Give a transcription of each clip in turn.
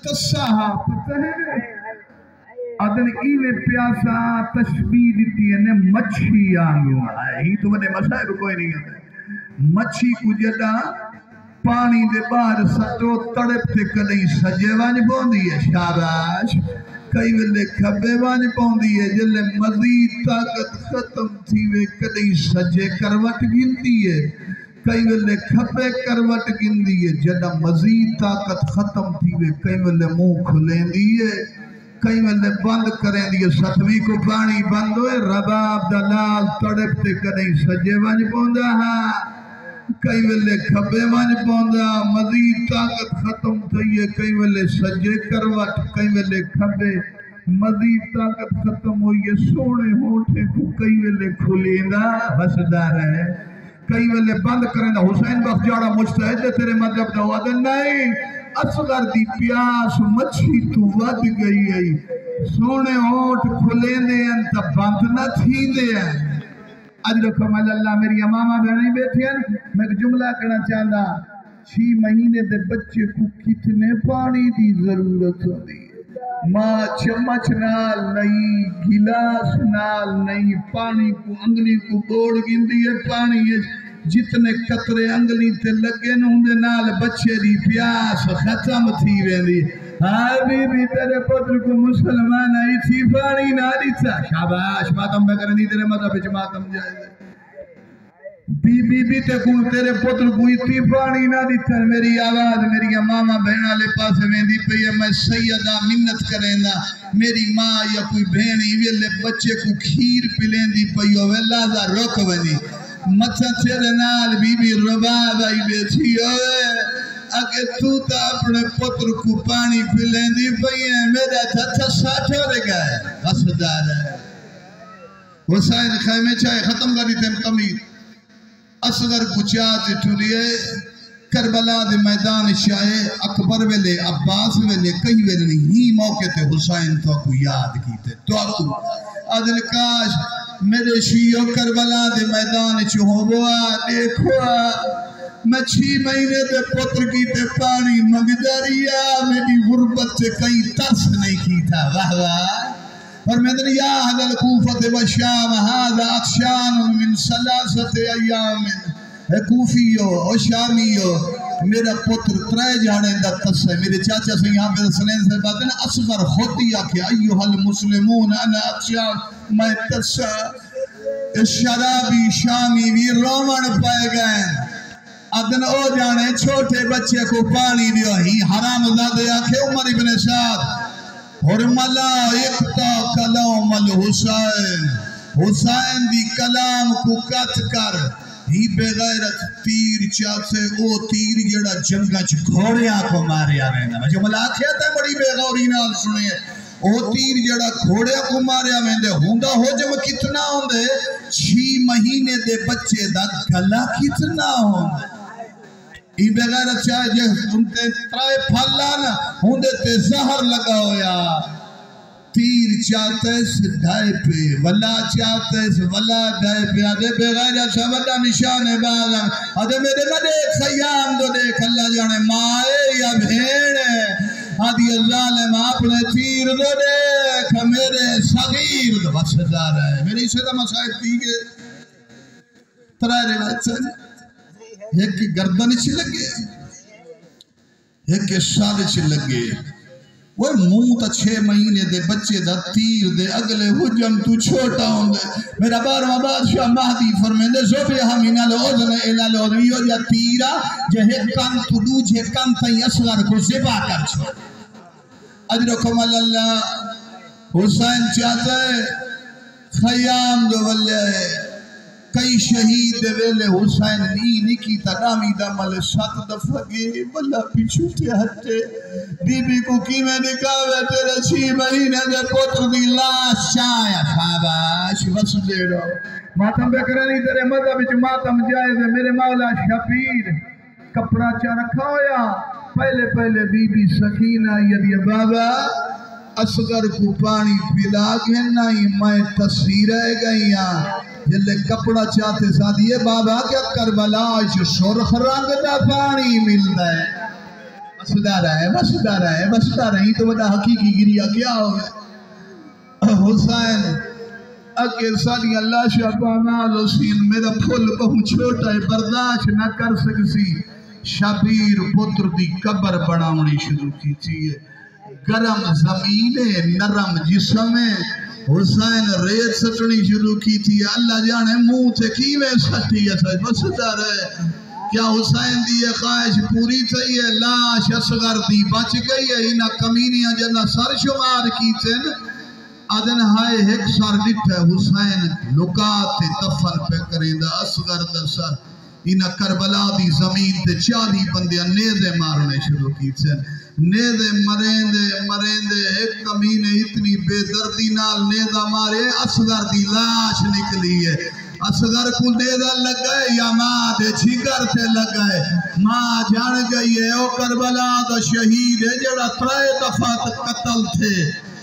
تساہا پتہ ہے ادن ایوے پیاسا تشبیح دیتی ہے نے مچھی آنگوں آئے ہی تو بنے مسائب کوئی نہیں ہوتا مچھی کو جدا پانی دے باہر سٹو تڑپ تے کدیں سجے وانج پوندی ہے شاباش کئی ویلے کھبے وانج پوندی ہے جلے مزید طاقت ختم تھی وے کدیں سجے کروٹ گنتی ہے کئی ویلے کھبے کروٹ گندی ہے جدا مزید طاقت ختم تھی وے کئی ویلے منہ کھلیں دی ہے کئی ویلے بند کریں دی ستویں کو پانی بند ہوئے رباب دلال تڑپ تے کدیں سجے وانج پوندا ہاں کئی ویلے کھبے وانج پوندا مزید طاقت ختم تھی ہے کئی ویلے سجے کروٹ کئی ویلے کھبے مزید طاقت ختم ہوئی ہے سونے ہوٹھے کو کئی ویلے کھلیندہ بسدار ہے کئی ویلے بند کریں دا حسین بخت جاڑا مجتہد تیرے مذہب دا وعدن نہیں اصغر دی پیاس مچھی تو ود گئی ہے سونے ہوٹ کھلیندے ہیں تا بند نہ تھی دے ہیں آج رکھم اللہ میری امامہ بہنیں بیٹھی ہیں میں ایک جملہ کرنا چاہتا 6 مہینے دے بچے کو کتنے پانی دی ضرورت ہوتی ہے ماں چمچ نال نہیں گلاس نال نہیں پانی کو انگلی کو دوڑ گندی ہے پانی ہے جتنے قطرے انگلی تے لگے نوندے نال بچے دی پیاس ختم تھی ویندی ہاں بی بی تیرے پتر کو مسلمان آئی تھی پانی نہ دیتا شاباش ماتم میں کرنی تیرے مذہب وچ ماتم جائے بی تے کون تیرے پتر کو اتنی پانی نہ دیتا میری آواز میری ماما بہنہ لے پاسے ویندی پئی میں سیدہ منت کریں دا میری ماں یا کوئی بہنی ویلے بچے کو کھیر پلیں دی پئی ہوئے لازہ رک ونی مچھا تیرے نال بی بی رباب آئی بیٹھی ہوئے اگر تو تا اپنے پتر کو پانی پلیں دی پئی ہے میرا تھا ساتھ ہو رہے گئے بسدار ہے حسین خیمے چاہے ختم کری تیم تمیر اصغر کو چاہتے ٹھولیے کربلا دے میدان شاہے اکبر ویلے عباس ویلے کئی ویلے نہیں ہی موقع تے حسین تو کو یاد کیتے تو آپ عدل کاش میرے شیعہ کربلا دے میدان چھو بوا دیکھو میں 6 مہینے دے پتر کی تے پانی مگداریا میری غربت سے کئی ترس نہیں کی تھا واہ واہ اور میں دن یا حضر کوفت و شام هذا اخشان من 3 ایام کوفیو و شامیو میرا پتر 3 جانے دا تس ہے میرے چاچا سے یہاں پہ سنین سے بات ہے نا اصغر خودی آکے ایوہ المسلمون انا اخشان میں تس شرابی شامی بھی رومن پائے گئے ادن او جانے چھوٹے بچے کو پانی دیو ہی حرام زادے آکے عمر ابن سعد حرملا اقتا کلام الحسین حسین دی کلام کو کت کر ہی بغیرت تیر چاہتے او تیر جڑا جنگا چھ گھوڑیا کو مارے آویندہ میں جو ملاکھیا تھا بڑی بے غوری نال سنے او تیر جڑا گھوڑیا کو مارے آویندے ہوندہ ہو جب کتنا ہوندے 6 مہینے دے بچے دا گلا کتنا ہوندے ای بغیرت چاہے جے انتے 3 پھلانا ہوندے تے زہر لگا ہویا تیر چاہتے سے ڈھائی پہ ولا چاہتے سے ولا ڈھائی پہ آدھے بغیرت سے ولا نشان بازم آدھے میرے مدے خیام دو دیکھ اللہ جانے مائے یا بھیڑے آدھی ظالم اپنے تیر دو دیکھ میرے صغیر دو بسدار ہے میری اسے مسائب تھی کہ 3 روایت سے ایک کی گردن چھ لگے ایک کے سال چھ لگے وہ منہ تا 6 مہینے دے بچے دا تیر دے اگلے حجم تو چھوٹا ہوں دے میرا بارواں بادشاہ مہدی فرمین دے زوبی ہمین العودن الالعودنیو یا تیرا جہے کان تو دوجھے کان تائی اصغر کو زبا کر چھو اجرکم اللہ حسین چاہتا ہے خیام دو واللہ کئی شہید دے ویلے حسین نہیں کی تنامی دمال 7 دفعہ گئے بلا پیچھو تے ہٹے بی بی کو کی میں نکاوے تیرے 6 مہینے دے پتر دی لاش چایا شاباش بس دے رہو ماتم بکرانی تیرے مذہب وچ ماتم جائز ہے میرے مولا شفیر کپڑا چا رکھا ہویا پہلے بی بی سکینہ یدی بابا اصغر کو پانی پلا گئے نہیں میں تصویر ہے گئیاں جلے کپڑا چاہتے ساتھ یہ بابا کیا کربلا جو سرخ رنگ دا پانی ملتا ہے بستا رہے تو بڑا حقیقی گریا کیا ہوگا حسین اکے سالی اللہ شاپانا لسین میرا پھول بہت چھوٹا ہے برداشت نہ کر سکسی شبیر پتر دی قبر بناونی شروع کی تھی گرم زمین نرم جسم حسین ریت سٹنی شروع کی تھی اللہ جانے منہ تھے کیویں سٹی ہے بستا رہے کیا حسین دی خواہش پوری تھی ہے لاش اصغر دی بچ گئی ہے انہا کمینیاں جنہ سر شمار کی تھے آدن ہائے ایک سر ڈٹھا حسین لکات دفن پہ کریں دا اصغر دا سر انہا کربلا دی زمین تے 40 بندیاں نیزے مارنے شروع کی تھے نیزے مریندے ایک کمینے اتنی بے دردی نال نیزہ مارے اصغر دی لاش نکلی ہے اصغر کو نیزہ لگائے یا ماں دے جھگر تے لگائے ماں جان گئی ہے او کربلا دا شہید ہے جڑا 3 دفعہ قتل تھے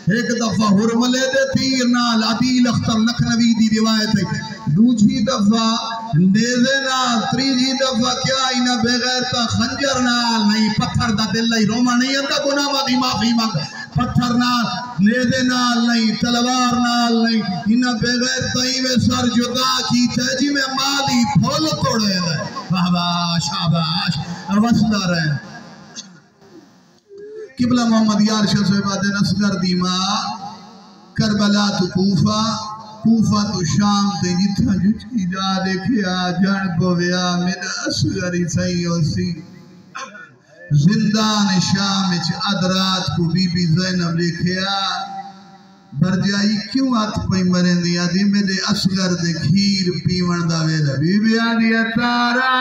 ایک دفعہ حرملے دے تیر نال عدیل اختر لکھنوی دی روایت ہے دوجی دفعہ نیزے نال تریجی دفعہ کیا انہا بغیر تا خنجر نال نہیں پتھر دا دل لئی روما نہیں اندہ گناہ دی معافی مانگ پتھر نال نیزے نال نہیں تلوار نال نہیں انہا بغیر تائیوے سر جدا کی تیجی میں مالی پھول توڑے دے باباش آباش وصلہ رہے قبلہ محمد یار شاہ صحبہ دن اصغر دیما کربلا تو کوفہ تو شام تے جتھا جچکی جا دیکھیا جان پویا میرا اصغری صحیح ہو سی زندان شام اچھ ادرات کو بی بی زینب دیکھیا برجائی کیوں آت پئی مرین دیا دی میرے اصغر دے کھیر پیون دا ویلا بی بی آدیا تارا